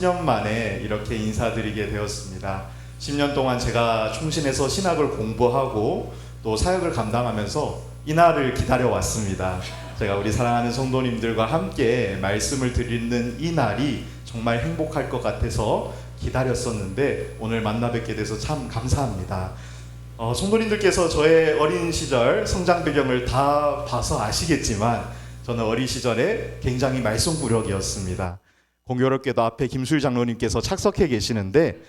10년 만에 이렇게 인사드리게 되었습니다. 10년 동안 제가 총신에서 신학을 공부하고 또 사역을 감당하면서 이 날을 기다려왔습니다. 제가 우리 사랑하는 성도님들과 함께 말씀을 드리는 이 날이 정말 행복할 것 같아서 기다렸었는데 오늘 만나 뵙게 돼서 참 감사합니다. 성도님들께서 저의 어린 시절 성장 배경을 다 봐서 아시겠지만 저는 어린 시절에 굉장히 말썽꾸러기였습니다. 공교롭게도 앞에 김수일 장로님께서 착석해 계시는데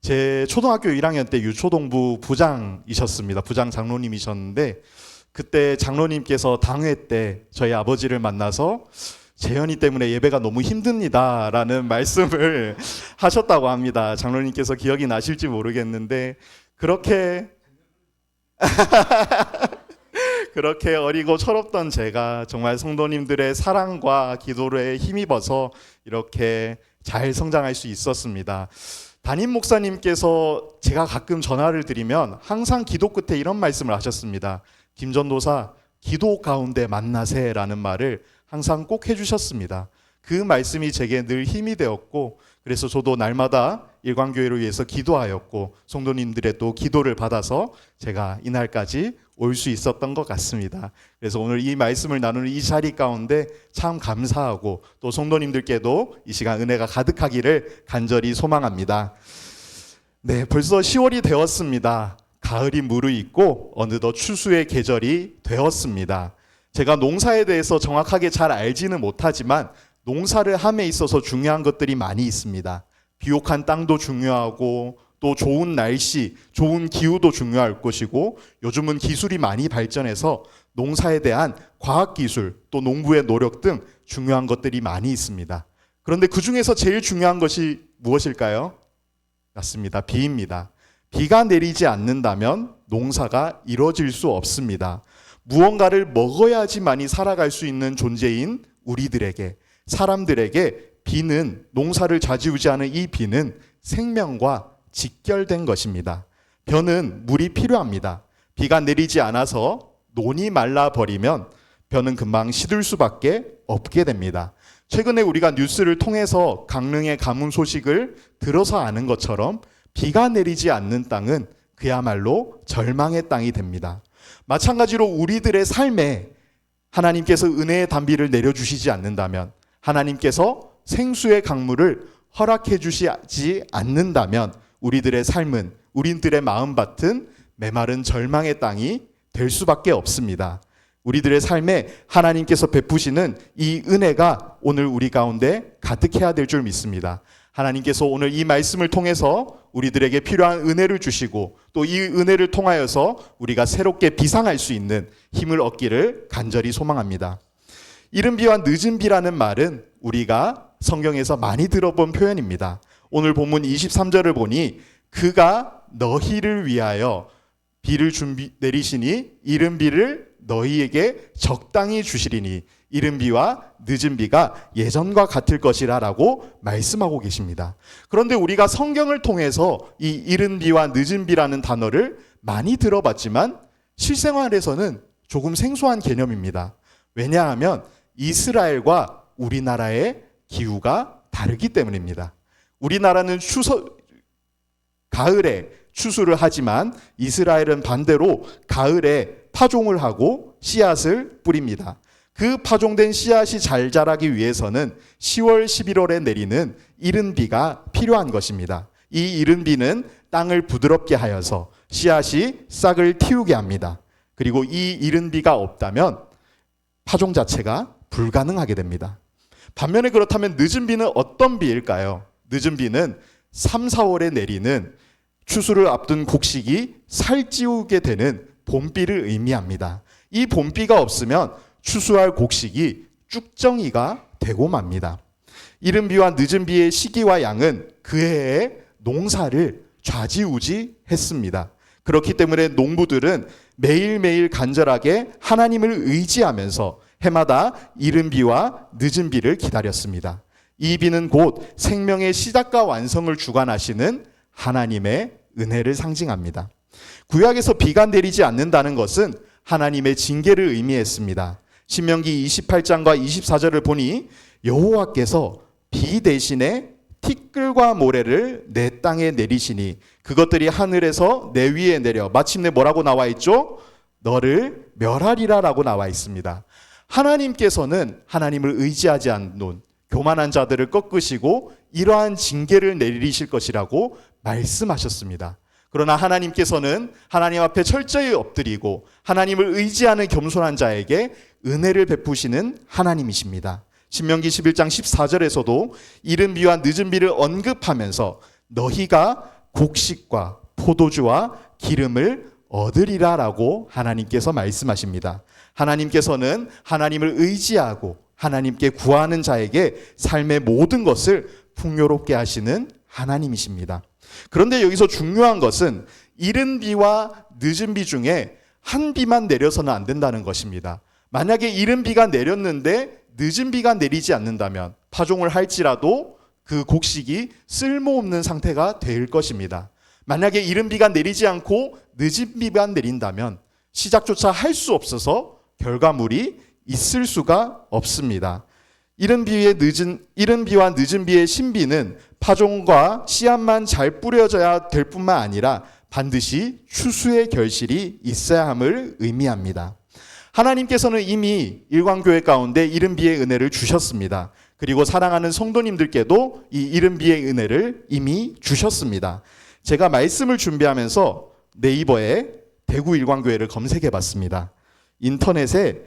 제 초등학교 1학년 때 유초동부 부장이셨습니다. 부장 장로님이셨는데 그때 장로님께서 당회 때 저희 아버지를 만나서 재현이 때문에 예배가 너무 힘듭니다 라는 말씀을 하셨다고 합니다. 장로님께서 기억이 나실지 모르겠는데 그렇게 어리고 철없던 제가 정말 성도님들의 사랑과 기도에 힘입어서 이렇게 잘 성장할 수 있었습니다. 담임 목사님께서 제가 가끔 전화를 드리면 항상 기도 끝에 이런 말씀을 하셨습니다. 김전도사, 기도 가운데 만나세라는 말을 항상 꼭 해주셨습니다. 그 말씀이 제게 늘 힘이 되었고 그래서 저도 날마다 일광교회를 위해서 기도하였고 성도님들의 또 기도를 받아서 제가 이날까지 올 수 있었던 것 같습니다. 그래서 오늘 이 말씀을 나누는 이 자리 가운데 참 감사하고 또 성도님들께도 이 시간 은혜가 가득하기를 간절히 소망합니다. 네, 벌써 10월이 되었습니다. 가을이 무르익고 어느덧 추수의 계절이 되었습니다. 제가 농사에 대해서 정확하게 잘 알지는 못하지만 농사를 함에 있어서 중요한 것들이 많이 있습니다. 비옥한 땅도 중요하고 또 좋은 날씨, 좋은 기후도 중요할 것이고 요즘은 기술이 많이 발전해서 농사에 대한 과학기술 또 농부의 노력 등 중요한 것들이 많이 있습니다. 그런데 그 중에서 제일 중요한 것이 무엇일까요? 맞습니다. 비입니다. 비가 내리지 않는다면 농사가 이루어질 수 없습니다. 무언가를 먹어야지만이 살아갈 수 있는 존재인 우리들에게, 사람들에게 비는, 농사를 좌지우지하는 이 비는 생명과 직결된 것입니다. 벼는 물이 필요합니다. 비가 내리지 않아서 논이 말라버리면 벼는 금방 시들 수밖에 없게 됩니다. 최근에 우리가 뉴스를 통해서 강릉의 가뭄 소식을 들어서 아는 것처럼 비가 내리지 않는 땅은 그야말로 절망의 땅이 됩니다. 마찬가지로 우리들의 삶에 하나님께서 은혜의 단비를 내려주시지 않는다면, 하나님께서 생수의 강물을 허락해 주시지 않는다면 우리들의 삶은, 우리들의 마음밭은 메마른 절망의 땅이 될 수밖에 없습니다. 우리들의 삶에 하나님께서 베푸시는 이 은혜가 오늘 우리 가운데 가득해야 될 줄 믿습니다. 하나님께서 오늘 이 말씀을 통해서 우리들에게 필요한 은혜를 주시고 또 이 은혜를 통하여서 우리가 새롭게 비상할 수 있는 힘을 얻기를 간절히 소망합니다. 이른 비와 늦은 비라는 말은 우리가 성경에서 많이 들어본 표현입니다. 오늘 본문 23절을 보니 그가 너희를 위하여 비를 내리시니 이른 비를 너희에게 적당히 주시리니 이른 비와 늦은 비가 예전과 같을 것이라 라고 말씀하고 계십니다. 그런데 우리가 성경을 통해서 이 이른 비와 늦은 비라는 단어를 많이 들어봤지만 실생활에서는 조금 생소한 개념입니다. 왜냐하면 이스라엘과 우리나라의 기후가 다르기 때문입니다. 우리나라는 가을에 추수를 하지만 이스라엘은 반대로 가을에 파종을 하고 씨앗을 뿌립니다. 그 파종된 씨앗이 잘 자라기 위해서는 10월, 11월에 내리는 이른 비가 필요한 것입니다. 이 이른 비는 땅을 부드럽게 하여서 씨앗이 싹을 틔우게 합니다. 그리고 이 이른 비가 없다면 파종 자체가 불가능하게 됩니다. 반면에 그렇다면 늦은 비는 어떤 비일까요? 늦은 비는 3, 4월에 내리는 추수를 앞둔 곡식이 살찌우게 되는 봄비를 의미합니다. 이 봄비가 없으면 추수할 곡식이 쭉정이가 되고 맙니다. 이른 비와 늦은 비의 시기와 양은 그 해의 농사를 좌지우지했습니다. 그렇기 때문에 농부들은 매일매일 간절하게 하나님을 의지하면서 해마다 이른 비와 늦은 비를 기다렸습니다. 이 비는 곧 생명의 시작과 완성을 주관하시는 하나님의 은혜를 상징합니다. 구약에서 비가 내리지 않는다는 것은 하나님의 징계를 의미했습니다. 신명기 28장과 24절을 보니 여호와께서 비 대신에 티끌과 모래를 내 땅에 내리시니 그것들이 하늘에서 내 위에 내려 마침내 뭐라고 나와 있죠? 너를 멸하리라라고 나와 있습니다. 하나님께서는 하나님을 의지하지 않는 교만한 자들을 꺾으시고 이러한 징계를 내리실 것이라고 말씀하셨습니다. 그러나 하나님께서는 하나님 앞에 철저히 엎드리고 하나님을 의지하는 겸손한 자에게 은혜를 베푸시는 하나님이십니다. 신명기 11장 14절에서도 이른 비와 늦은 비를 언급하면서 너희가 곡식과 포도주와 기름을 얻으리라 라고 하나님께서 말씀하십니다. 하나님께서는 하나님을 의지하고 하나님께 구하는 자에게 삶의 모든 것을 풍요롭게 하시는 하나님이십니다. 그런데 여기서 중요한 것은 이른 비와 늦은 비 중에 한 비만 내려서는 안 된다는 것입니다. 만약에 이른 비가 내렸는데 늦은 비가 내리지 않는다면 파종을 할지라도 그 곡식이 쓸모없는 상태가 될 것입니다. 만약에 이른 비가 내리지 않고 늦은 비만 내린다면 시작조차 할 수 없어서 결과물이 있을 수가 없습니다. 이른 비와 늦은 비의 신비는 파종과 씨앗만 잘 뿌려져야 될 뿐만 아니라 반드시 추수의 결실이 있어야 함을 의미합니다. 하나님께서는 이미 일광교회 가운데 이른 비의 은혜를 주셨습니다. 그리고 사랑하는 성도님들께도 이 이른 비의 은혜를 이미 주셨습니다. 제가 말씀을 준비하면서 네이버에 대구 일광교회를 검색해 봤습니다. 인터넷에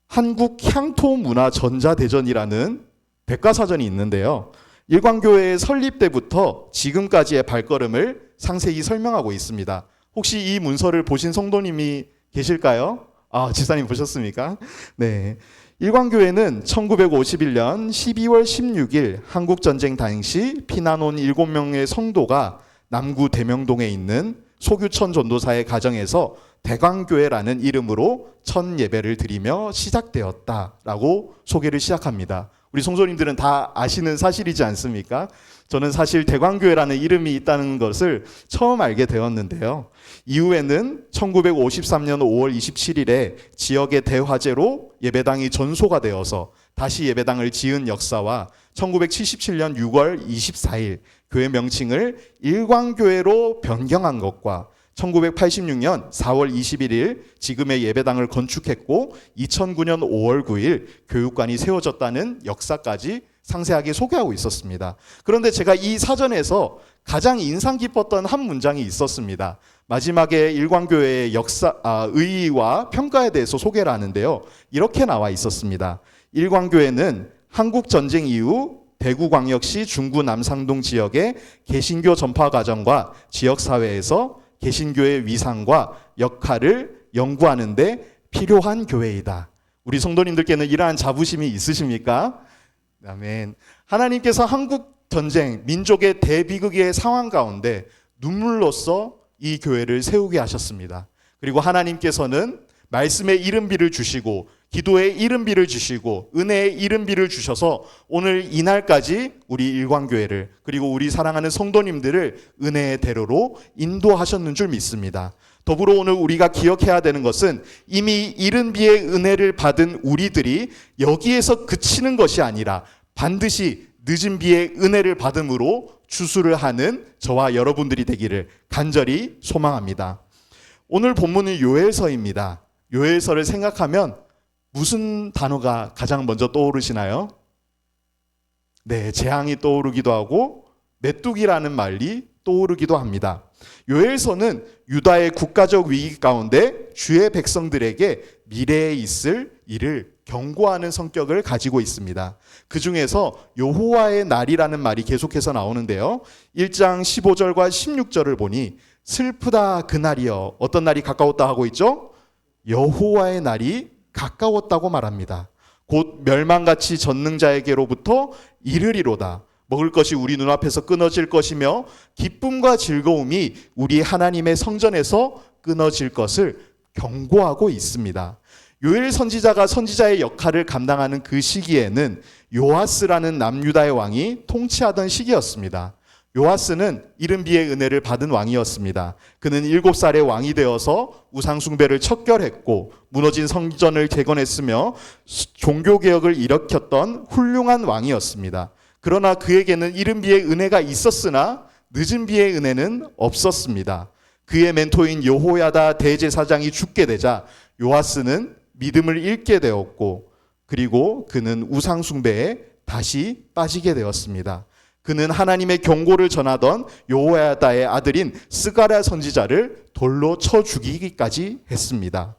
한국 향토문화전자대전이라는 백과사전이 있는데요. 일광교회의 설립 때부터 지금까지의 발걸음을 상세히 설명하고 있습니다. 혹시 이 문서를 보신 성도님이 계실까요? 집사님 보셨습니까? 네. 일광교회는 1951년 12월 16일 한국전쟁 당시 피난 온 7명의 성도가 남구 대명동에 있는 소규천 전도사의 가정에서 대광교회라는 이름으로 첫 예배를 드리며 시작되었다라고 소개를 시작합니다. 우리 성도님들은 다 아시는 사실이지 않습니까? 저는 사실 대광교회라는 이름이 있다는 것을 처음 알게 되었는데요. 이후에는 1953년 5월 27일에 지역의 대화재로 예배당이 전소가 되어서 다시 예배당을 지은 역사와 1977년 6월 24일 교회 명칭을 일광교회로 변경한 것과 1986년 4월 21일 지금의 예배당을 건축했고 2009년 5월 9일 교육관이 세워졌다는 역사까지 상세하게 소개하고 있었습니다. 그런데 제가 이 사전에서 가장 인상 깊었던 한 문장이 있었습니다. 마지막에 일광교회의 의의와 평가에 대해서 소개를 하는데요. 이렇게 나와 있었습니다. 일광교회는 한국전쟁 이후 대구광역시 중구 남상동 지역의 개신교 전파 과정과 지역사회에서 개신교의 위상과 역할을 연구하는 데 필요한 교회이다. 우리 성도님들께는 이러한 자부심이 있으십니까? 아멘. 하나님께서 한국 전쟁, 민족의 대비극의 상황 가운데 눈물로써 이 교회를 세우게 하셨습니다. 그리고 하나님께서는 말씀의 이른비를 주시고 기도의 이른비를 주시고 은혜의 이른비를 주셔서 오늘 이날까지 우리 일광교회를 그리고 우리 사랑하는 성도님들을 은혜의 대로로 인도하셨는 줄 믿습니다. 더불어 오늘 우리가 기억해야 되는 것은 이미 이른비의 은혜를 받은 우리들이 여기에서 그치는 것이 아니라 반드시 늦은 비의 은혜를 받음으로 추수를 하는 저와 여러분들이 되기를 간절히 소망합니다. 오늘 본문은 요엘서입니다. 요엘서를 생각하면 무슨 단어가 가장 먼저 떠오르시나요? 네, 재앙이 떠오르기도 하고 메뚜기라는 말이 떠오르기도 합니다. 요엘서는 유다의 국가적 위기 가운데 주의 백성들에게 미래에 있을 일을 경고하는 성격을 가지고 있습니다. 그 중에서 여호와의 날이라는 말이 계속해서 나오는데요. 1장 15절과 16절을 보니 슬프다 그날이여. 어떤 날이 가까웠다 하고 있죠? 여호와의 날이 가까웠다고 말합니다. 곧 멸망같이 전능자에게로부터 이르리로다. 먹을 것이 우리 눈앞에서 끊어질 것이며 기쁨과 즐거움이 우리 하나님의 성전에서 끊어질 것을 경고하고 있습니다. 요엘 선지자가 선지자의 역할을 감당하는 그 시기에는 요아스라는 남유다의 왕이 통치하던 시기였습니다. 요아스는 이른비의 은혜를 받은 왕이었습니다. 그는 7살에 왕이 되어서 우상숭배를 척결했고 무너진 성전을 재건했으며 종교개혁을 일으켰던 훌륭한 왕이었습니다. 그러나 그에게는 이른 비의 은혜가 있었으나 늦은 비의 은혜는 없었습니다. 그의 멘토인 여호야다 대제사장이 죽게 되자 요아스는 믿음을 잃게 되었고, 그리고 그는 우상 숭배에 다시 빠지게 되었습니다. 그는 하나님의 경고를 전하던 여호야다의 아들인 스가랴 선지자를 돌로 쳐 죽이기까지 했습니다.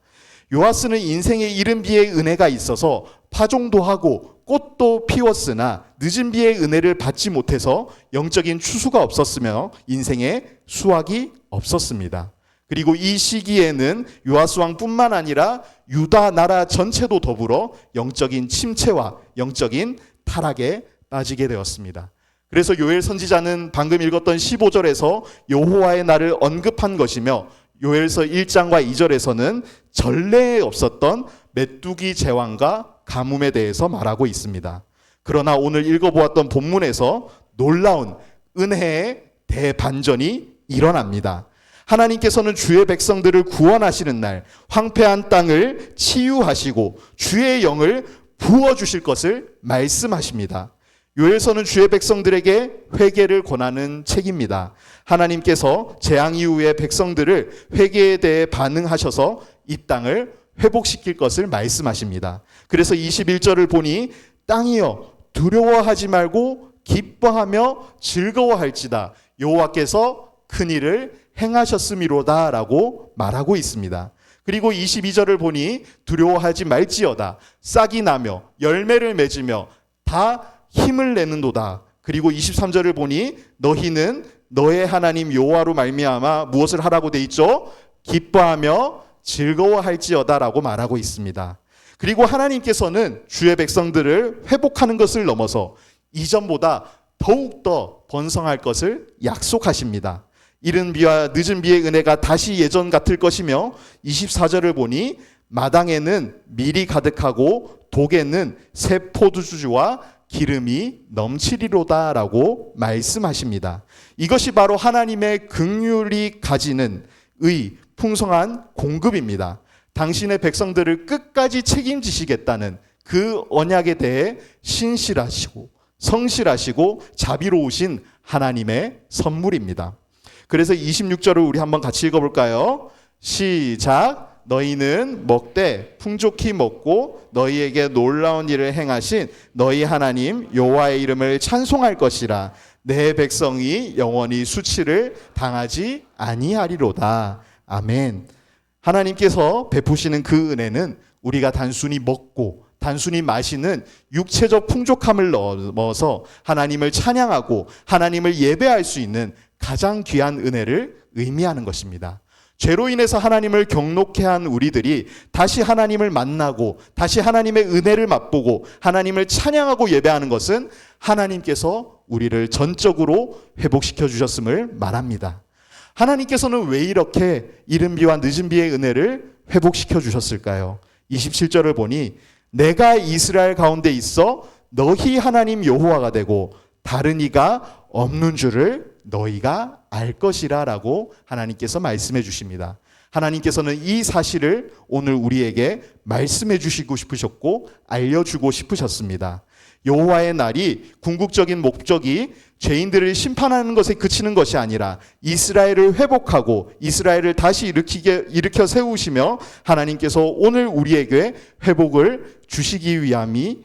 요아스는 인생의 이른 비의 은혜가 있어서 파종도 하고 꽃도 피웠으나 늦은 비의 은혜를 받지 못해서 영적인 추수가 없었으며 인생에 수확이 없었습니다. 그리고 이 시기에는 요아스 왕뿐만 아니라 유다 나라 전체도 더불어 영적인 침체와 영적인 타락에 빠지게 되었습니다. 그래서 요엘 선지자는 방금 읽었던 15절에서 여호와의 날을 언급한 것이며, 요엘서 1장과 2절에서는 전례에 없었던 메뚜기 제왕과 가뭄에 대해서 말하고 있습니다. 그러나 오늘 읽어보았던 본문에서 놀라운 은혜의 대반전이 일어납니다. 하나님께서는 주의 백성들을 구원하시는 날 황폐한 땅을 치유하시고 주의 영을 부어주실 것을 말씀하십니다. 요엘서는 주의 백성들에게 회개를 권하는 책입니다. 하나님께서 재앙 이후에 백성들을 회개에 대해 반응하셔서 이 땅을 회복시킬 것을 말씀하십니다. 그래서 21절을 보니 땅이여 두려워하지 말고 기뻐하며 즐거워할지다 여호와께서 큰 일을 행하셨음이로다 라고 말하고 있습니다. 그리고 22절을 보니 두려워하지 말지어다 싹이 나며 열매를 맺으며 다 힘을 내는도다. 그리고 23절을 보니 너희는 너의 하나님 여호와로 말미암아 무엇을 하라고 돼 있죠? 기뻐하며 즐거워할지어다 라고 말하고 있습니다. 그리고 하나님께서는 주의 백성들을 회복하는 것을 넘어서 이전보다 더욱더 번성할 것을 약속하십니다. 이른 비와 늦은 비의 은혜가 다시 예전 같을 것이며, 24절을 보니 마당에는 밀이 가득하고 독에는 새 포도주와 기름이 넘치리로다 라고 말씀하십니다. 이것이 바로 하나님의 긍휼이 가지는 풍성한 공급입니다. 당신의 백성들을 끝까지 책임지시겠다는 그 언약에 대해 신실하시고 성실하시고 자비로우신 하나님의 선물입니다. 그래서 26절을 우리 한번 같이 읽어볼까요? 시작. 너희는 먹되 풍족히 먹고 너희에게 놀라운 일을 행하신 너희 하나님 여호와의 이름을 찬송할 것이라. 내 백성이 영원히 수치를 당하지 아니하리로다. 아멘. 하나님께서 베푸시는 그 은혜는 우리가 단순히 먹고 단순히 마시는 육체적 풍족함을 넘어서 하나님을 찬양하고 하나님을 예배할 수 있는 가장 귀한 은혜를 의미하는 것입니다. 죄로 인해서 하나님을 경록해 한 우리들이 다시 하나님을 만나고 다시 하나님의 은혜를 맛보고 하나님을 찬양하고 예배하는 것은 하나님께서 우리를 전적으로 회복시켜 주셨음을 말합니다. 하나님께서는 왜 이렇게 이른 비와 늦은 비의 은혜를 회복시켜 주셨을까요? 27절을 보니 내가 이스라엘 가운데 있어 너희 하나님 여호와가 되고 다른 이가 없는 줄을 너희가 알 것이라 라고 하나님께서 말씀해 주십니다. 하나님께서는 이 사실을 오늘 우리에게 말씀해 주시고 싶으셨고 알려주고 싶으셨습니다. 여호와의 날이 궁극적인 목적이 죄인들을 심판하는 것에 그치는 것이 아니라 이스라엘을 회복하고 이스라엘을 다시 일으켜 세우시며 하나님께서 오늘 우리에게 회복을 주시기 위함에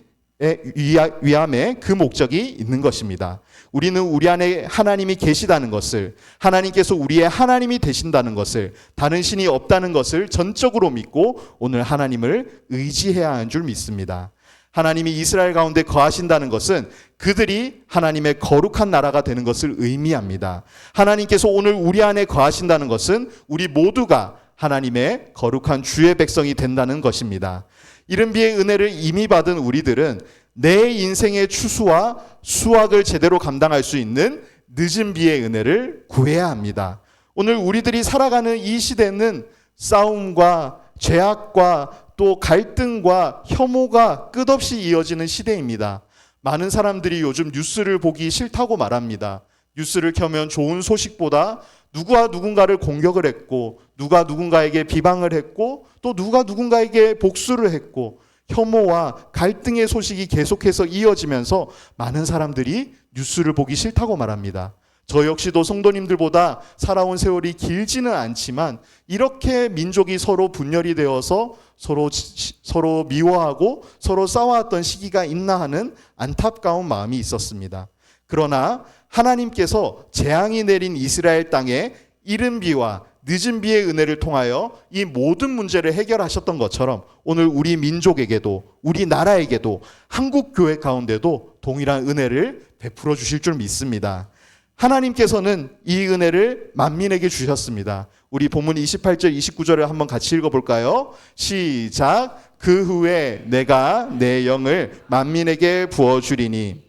그 목적이 있는 것입니다. 우리는 우리 안에 하나님이 계시다는 것을, 하나님께서 우리의 하나님이 되신다는 것을, 다른 신이 없다는 것을 전적으로 믿고 오늘 하나님을 의지해야 하는 줄 믿습니다. 하나님이 이스라엘 가운데 거하신다는 것은 그들이 하나님의 거룩한 나라가 되는 것을 의미합니다. 하나님께서 오늘 우리 안에 거하신다는 것은 우리 모두가 하나님의 거룩한 주의 백성이 된다는 것입니다. 이른 비의 은혜를 이미 받은 우리들은 내 인생의 추수와 수확을 제대로 감당할 수 있는 늦은 비의 은혜를 구해야 합니다. 오늘 우리들이 살아가는 이 시대는 싸움과 죄악과 또 갈등과 혐오가 끝없이 이어지는 시대입니다. 많은 사람들이 요즘 뉴스를 보기 싫다고 말합니다. 뉴스를 켜면 좋은 소식보다 누가 누군가를 공격을 했고 누가 누군가에게 비방을 했고 또 누가 누군가에게 복수를 했고 혐오와 갈등의 소식이 계속해서 이어지면서 많은 사람들이 뉴스를 보기 싫다고 말합니다. 저 역시도 성도님들보다 살아온 세월이 길지는 않지만 이렇게 민족이 서로 분열이 되어서 서로 미워하고 서로 싸워왔던 시기가 있나 하는 안타까운 마음이 있었습니다. 그러나 하나님께서 재앙이 내린 이스라엘 땅에 이른 비와 늦은 비의 은혜를 통하여 이 모든 문제를 해결하셨던 것처럼 오늘 우리 민족에게도 우리 나라에게도 한국 교회 가운데도 동일한 은혜를 베풀어 주실 줄 믿습니다. 하나님께서는 이 은혜를 만민에게 주셨습니다. 우리 본문 28절 29절을 한번 같이 읽어볼까요? 시작. 그 후에 내가 내 영을 만민에게 부어주리니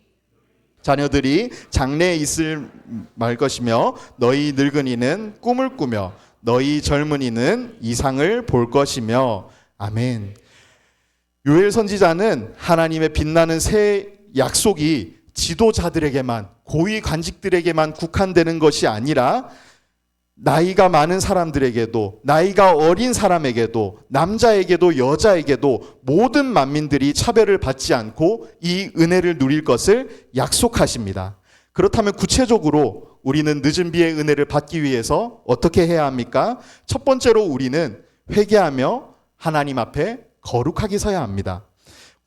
자녀들이 장래에 있을 말 것이며 너희 늙은이는 꿈을 꾸며 너희 젊은이는 이상을 볼 것이며. 아멘. 요엘 선지자는 하나님의 빛나는 새 약속이 지도자들에게만 고위 관직들에게만 국한되는 것이 아니라 나이가 많은 사람들에게도 나이가 어린 사람에게도 남자에게도 여자에게도 모든 만민들이 차별을 받지 않고 이 은혜를 누릴 것을 약속하십니다. 그렇다면 구체적으로 우리는 늦은 비의 은혜를 받기 위해서 어떻게 해야 합니까? 첫 번째로 우리는 회개하며 하나님 앞에 거룩하게 서야 합니다.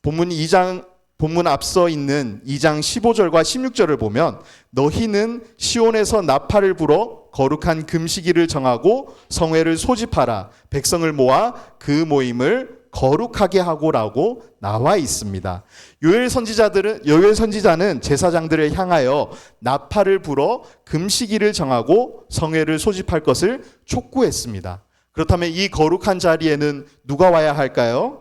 본문 앞서 있는 2장 15절과 16절을 보면 너희는 시온에서 나팔을 불어 거룩한 금식일을 정하고 성회를 소집하라. 백성을 모아 그 모임을 거룩하게 하고라고 나와 있습니다. 요엘 선지자는 제사장들을 향하여 나팔을 불어 금식일을 정하고 성회를 소집할 것을 촉구했습니다. 그렇다면 이 거룩한 자리에는 누가 와야 할까요?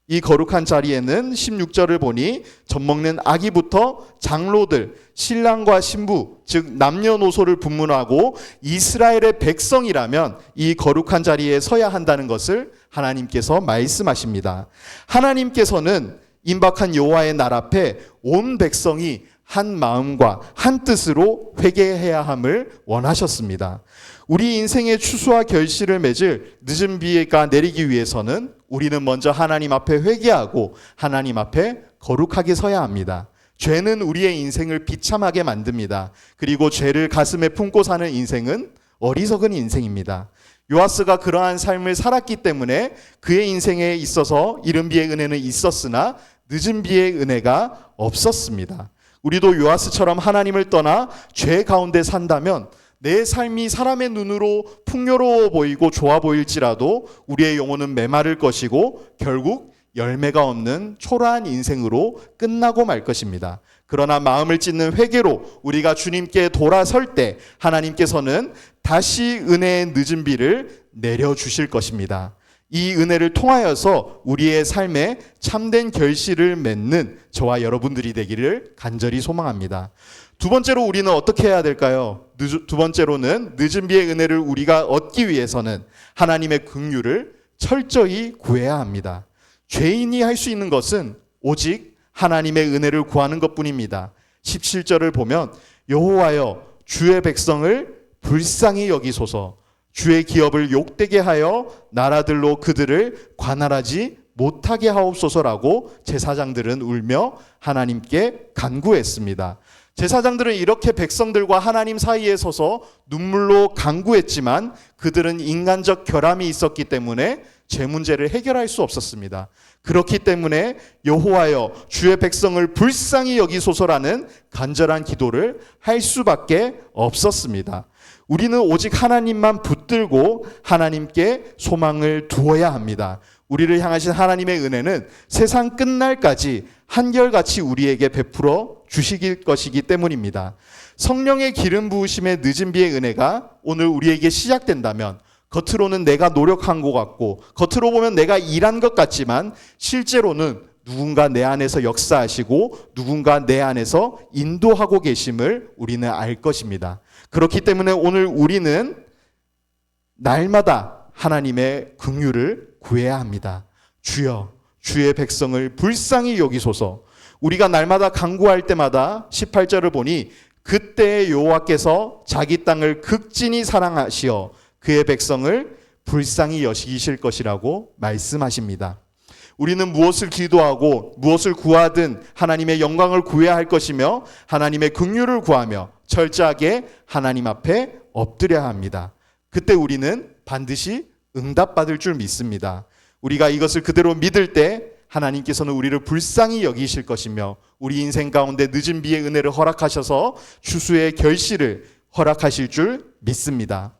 이 거룩한 자리에는 16절을 보니 젖먹는 아기부터 장로들, 신랑과 신부, 즉 남녀노소를 분문하고 이스라엘의 백성이라면 이 거룩한 자리에 서야 한다는 것을 하나님께서 말씀하십니다. 하나님께서는 임박한 여호와의 날 앞에 온 백성이 한 마음과 한 뜻으로 회개해야 함을 원하셨습니다. 우리 인생의 추수와 결실을 맺을 늦은 비가 내리기 위해서는 우리는 먼저 하나님 앞에 회개하고 하나님 앞에 거룩하게 서야 합니다. 죄는 우리의 인생을 비참하게 만듭니다. 그리고 죄를 가슴에 품고 사는 인생은 어리석은 인생입니다. 요아스가 그러한 삶을 살았기 때문에 그의 인생에 있어서 이른 비의 은혜는 있었으나 늦은 비의 은혜가 없었습니다. 우리도 요아스처럼 하나님을 떠나 죄 가운데 산다면 내 삶이 사람의 눈으로 풍요로워 보이고 좋아 보일지라도 우리의 영혼은 메마를 것이고 결국 열매가 없는 초라한 인생으로 끝나고 말 것입니다. 그러나 마음을 찢는 회개로 우리가 주님께 돌아설 때 하나님께서는 다시 은혜의 늦은 비를 내려주실 것입니다. 이 은혜를 통하여서 우리의 삶에 참된 결실을 맺는 저와 여러분들이 되기를 간절히 소망합니다. 두 번째로 우리는 어떻게 해야 될까요? 두 번째로는 늦은 비의 은혜를 우리가 얻기 위해서는 하나님의 긍휼을 철저히 구해야 합니다. 죄인이 할 수 있는 것은 오직 하나님의 은혜를 구하는 것뿐입니다. 17절을 보면 여호와여 주의 백성을 불쌍히 여기소서 주의 기업을 욕되게 하여 나라들로 그들을 관할하지 못하게 하옵소서라고 제사장들은 울며 하나님께 간구했습니다. 제사장들은 이렇게 백성들과 하나님 사이에 서서 눈물로 간구했지만 그들은 인간적 결함이 있었기 때문에 죄 문제를 해결할 수 없었습니다. 그렇기 때문에 여호와여 주의 백성을 불쌍히 여기소서라는 간절한 기도를 할 수밖에 없었습니다. 우리는 오직 하나님만 붙들고 하나님께 소망을 두어야 합니다. 우리를 향하신 하나님의 은혜는 세상 끝날까지 한결같이 우리에게 베풀어 주실 것이기 때문입니다. 성령의 기름 부으심의 늦은 비의 은혜가 오늘 우리에게 시작된다면 겉으로는 내가 노력한 것 같고 겉으로 보면 내가 일한 것 같지만 실제로는 누군가 내 안에서 역사하시고 누군가 내 안에서 인도하고 계심을 우리는 알 것입니다. 그렇기 때문에 오늘 우리는 날마다 하나님의 긍휼을 구해야 합니다. 주여 주의 백성을 불쌍히 여기소서. 우리가 날마다 간구할 때마다 18절을 보니 그때 여호와께서 자기 땅을 극진히 사랑하시어 그의 백성을 불쌍히 여기실 것이라고 말씀하십니다. 우리는 무엇을 기도하고 무엇을 구하든 하나님의 영광을 구해야 할 것이며 하나님의 긍휼을 구하며 철저하게 하나님 앞에 엎드려야 합니다. 그때 우리는 반드시 응답받을 줄 믿습니다. 우리가 이것을 그대로 믿을 때 하나님께서는 우리를 불쌍히 여기실 것이며 우리 인생 가운데 늦은 비의 은혜를 허락하셔서 추수의 결실을 허락하실 줄 믿습니다.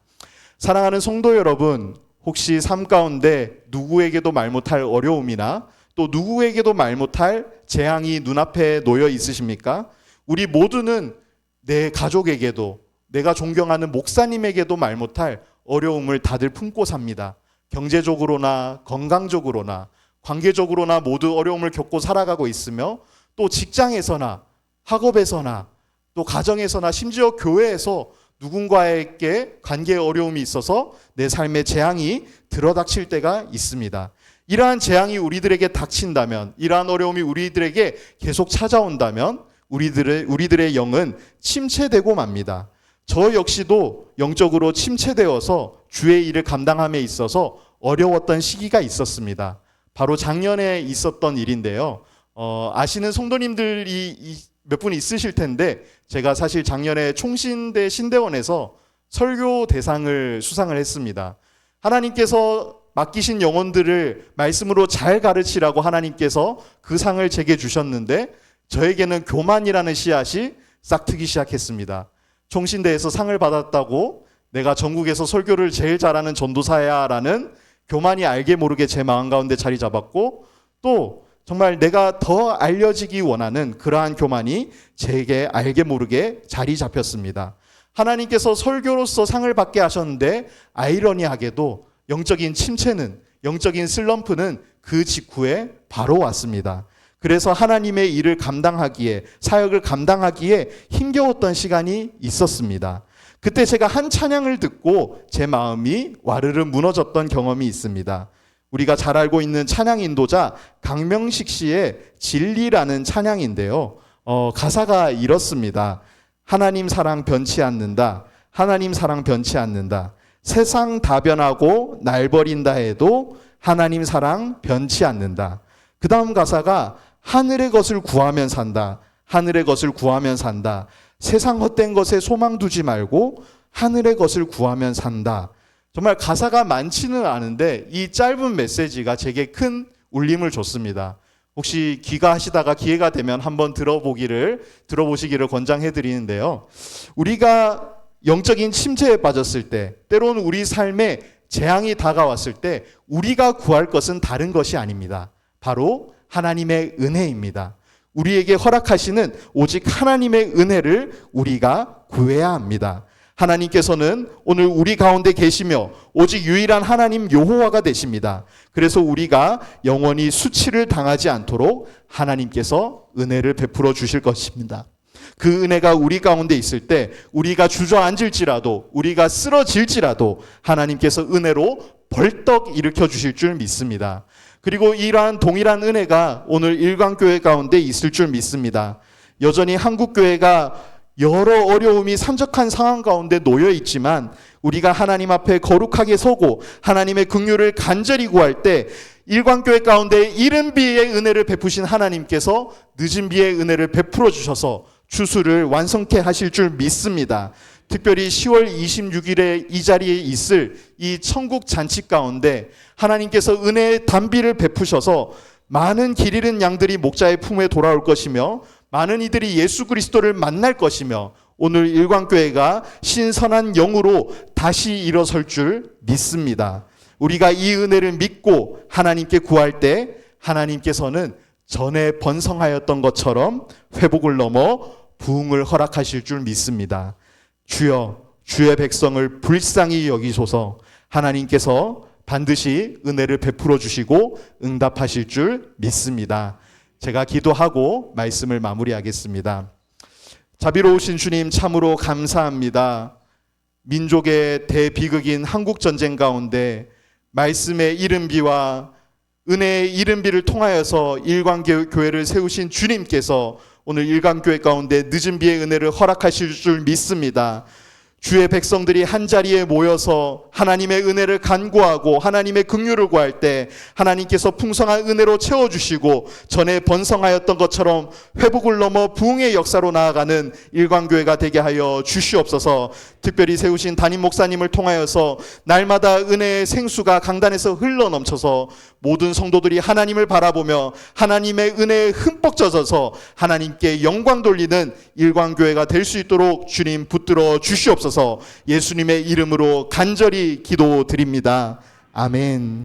사랑하는 성도 여러분, 혹시 삶 가운데 누구에게도 말 못할 어려움이나 또 누구에게도 말 못할 재앙이 눈앞에 놓여 있으십니까? 우리 모두는 내 가족에게도 내가 존경하는 목사님에게도 말 못할 어려움을 다들 품고 삽니다. 경제적으로나 건강적으로나 관계적으로나 모두 어려움을 겪고 살아가고 있으며 또 직장에서나 학업에서나 또 가정에서나 심지어 교회에서 누군가에게 관계에 어려움이 있어서 내 삶에 재앙이 들어닥칠 때가 있습니다. 이러한 재앙이 우리들에게 닥친다면, 이러한 어려움이 우리들에게 계속 찾아온다면 우리들의 영은 침체되고 맙니다. 저 역시도 영적으로 침체되어서 주의 일을 감당함에 있어서 어려웠던 시기가 있었습니다. 바로 작년에 있었던 일인데요. 아시는 성도님들이 몇 분 있으실 텐데 제가 사실 작년에 총신대 신대원에서 설교 대상을 수상을 했습니다. 하나님께서 맡기신 영혼들을 말씀으로 잘 가르치라고 하나님께서 그 상을 제게 주셨는데 저에게는 교만이라는 씨앗이 싹트기 시작했습니다. 총신대에서 상을 받았다고 내가 전국에서 설교를 제일 잘하는 전도사야 라는 교만이 알게 모르게 제 마음 가운데 자리 잡았고 또 정말 내가 더 알려지기 원하는 그러한 교만이 제게 알게 모르게 자리 잡혔습니다. 하나님께서 설교로서 상을 받게 하셨는데 아이러니하게도 영적인 침체는, 영적인 슬럼프는 그 직후에 바로 왔습니다. 그래서 하나님의 일을 감당하기에, 사역을 감당하기에 힘겨웠던 시간이 있었습니다. 그때 제가 한 찬양을 듣고 제 마음이 와르르 무너졌던 경험이 있습니다. 우리가 잘 알고 있는 찬양 인도자 강명식 씨의 진리라는 찬양인데요. 가사가 이렇습니다. 하나님 사랑 변치 않는다. 하나님 사랑 변치 않는다. 세상 다 변하고 날 버린다 해도 하나님 사랑 변치 않는다. 그 다음 가사가 하늘의 것을 구하면 산다. 하늘의 것을 구하면 산다. 세상 헛된 것에 소망 두지 말고 하늘의 것을 구하면 산다. 정말 가사가 많지는 않은데 이 짧은 메시지가 제게 큰 울림을 줬습니다. 혹시 귀가하시다가 기회가 되면 한번 들어보시기를 권장해 드리는데요. 우리가 영적인 침체에 빠졌을 때, 때로는 우리 삶에 재앙이 다가왔을 때 우리가 구할 것은 다른 것이 아닙니다. 바로 하나님의 은혜입니다. 우리에게 허락하시는 오직 하나님의 은혜를 우리가 구해야 합니다. 하나님께서는 오늘 우리 가운데 계시며 오직 유일한 하나님 여호와가 되십니다. 그래서 우리가 영원히 수치를 당하지 않도록 하나님께서 은혜를 베풀어 주실 것입니다. 그 은혜가 우리 가운데 있을 때 우리가 주저앉을지라도 우리가 쓰러질지라도 하나님께서 은혜로 벌떡 일으켜 주실 줄 믿습니다. 그리고 이러한 동일한 은혜가 오늘 일광교회 가운데 있을 줄 믿습니다. 여전히 한국교회가 여러 어려움이 산적한 상황 가운데 놓여 있지만 우리가 하나님 앞에 거룩하게 서고 하나님의 긍휼을 간절히 구할 때 일광교회 가운데 이른 비의 은혜를 베푸신 하나님께서 늦은 비의 은혜를 베풀어 주셔서 추수를 완성케 하실 줄 믿습니다. 특별히 10월 26일에 이 자리에 있을 이 천국 잔치 가운데 하나님께서 은혜의 단비를 베푸셔서 많은 길 잃은 양들이 목자의 품에 돌아올 것이며 많은 이들이 예수 그리스도를 만날 것이며 오늘 일광교회가 신선한 영으로 다시 일어설 줄 믿습니다. 우리가 이 은혜를 믿고 하나님께 구할 때 하나님께서는 전에 번성하였던 것처럼 회복을 넘어 부흥을 허락하실 줄 믿습니다. 주여, 주의 백성을 불쌍히 여기소서. 하나님께서 반드시 은혜를 베풀어 주시고 응답하실 줄 믿습니다. 제가 기도하고 말씀을 마무리하겠습니다. 자비로우신 주님 참으로 감사합니다. 민족의 대비극인 한국전쟁 가운데 말씀의 이른비와 은혜의 이른비를 통하여서 일광교회를 세우신 주님께서 오늘 일광교회 가운데 늦은 비의 은혜를 허락하실 줄 믿습니다. 주의 백성들이 한자리에 모여서 하나님의 은혜를 간구하고 하나님의 긍휼을 구할 때 하나님께서 풍성한 은혜로 채워주시고 전에 번성하였던 것처럼 회복을 넘어 부흥의 역사로 나아가는 일광교회가 되게 하여 주시옵소서. 특별히 세우신 담임 목사님을 통하여서 날마다 은혜의 생수가 강단에서 흘러넘쳐서 모든 성도들이 하나님을 바라보며 하나님의 은혜에 흠뻑 젖어서 하나님께 영광 돌리는 일광교회가 될 수 있도록 주님 붙들어 주시옵소서. 예수님의 이름으로 간절히 기도드립니다. 아멘.